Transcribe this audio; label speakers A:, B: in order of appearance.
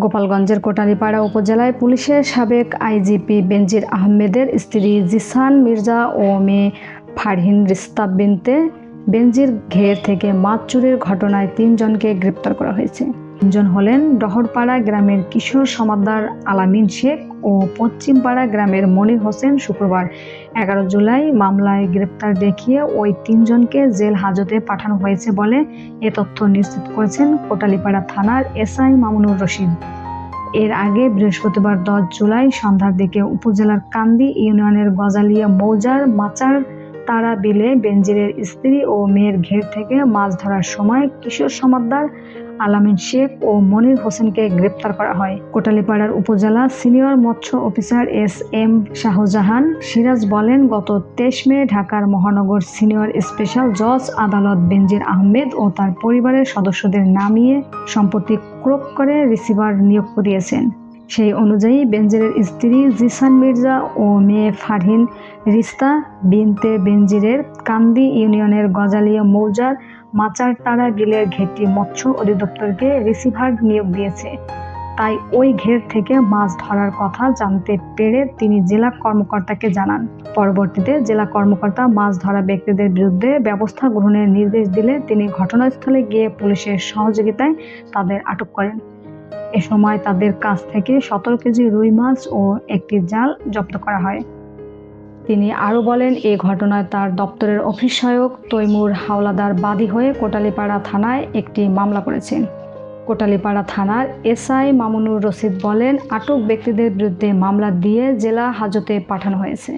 A: গোপালগঞ্জের কোটালীপাড়া উপজেলায় পুলিশের সাবেক আইজিপি বেনজির আহমেদের স্ত্রী জিসান মির্জা ও মেয়ে ফারহিন রিস্তা বিনতে বেনজির ঘের থেকে মাছ চুরির ঘটনায় 3 জনকে গ্রেপ্তার করা হয়েছে। 3 জন হলেন ডহরপাড়া গ্রামের কিশোর সমাদ্দার আলামিন শেখ ও পশ্চিমপাড়া গ্রামের মনির হোসেন। শুক্রবার 11 জুলাই মামলায় গ্রেপ্তার দেখিয়ে ওই 3 জনকে জেল হাজতে পাঠানো হয়েছে বলে এ তথ্য নিশ্চিত করেছেন কোটালীপাড়া থানার এসআই মামুনুর রশিদ। এর আগে বৃহস্পতিবার 10 জুলাই সন্ধ্যার দিকে উপজেলার কান্দি ইউনিয়নের গজালিয়া মৌজার মাচার তারা বিলে বেনজিরের স্ত্রী ও মেয়ের ঘের থেকে মাছ ধরার সময় কিশোর সমাদ্দার আলামিন শেখ ও মনির হোসেনকে গ্রেপ্তার করা হয়। কোটালীপাড়ার উপজেলা সিনিয়র মৎস্য অফিসার এস.এম. শাহজাহান সিরাজ বলেন, গত 23 মে ঢাকার মহানগর সিনিয়র স্পেশাল জজ আদালত বেনজির আহমেদ ও তার পরিবারের সদস্যদের নামিয়ে সম্পত্তি ক্রোক করে রিসিভার নিয়োগ করিয়েছেন। সেই অনুযায়ী বেনজিরের স্ত্রী জিসান মির্জা ও মেয়ে ফারহিন রিস্তা বিনতে বেনজিরের কান্দি ইউনিয়নের গজালিয়া মৌজার মাচার তারা বিলের ঘেরটি মৎস্য অধিদপ্তরকে রিসিভার নিয়োগ দিয়েছে। তাই ওই ঘের থেকে মাছ ধরার কথা জানতে পেরে তিনি জেলা কর্মকর্তাকে জানান। পরবর্তীতে জেলা কর্মকর্তা মাছ ধরা ব্যক্তিদের বিরুদ্ধে ব্যবস্থা গ্রহণের নির্দেশ দিলে তিনি ঘটনাস্থলে গিয়ে পুলিশের সহযোগিতায় তাদের আটক করেন। এ সময় তাদের কাছ থেকে 17 কেজি রুই মাছ ও একটি জাল জব্দ করা হয়। তিনি আরও বলেন, এই ঘটনায় তার দপ্তরের অফিস সহায়ক তৈমুর হাওলাদার বাদী হয়ে কোটালীপাড়া থানায় একটি মামলা করেছেন। কোটালীপাড়া থানার এসআই মামুনুর রশিদ বলেন, আটক ব্যক্তিদের বিরুদ্ধে মামলা দিয়ে জেলা হাজতে পাঠানো হয়েছে।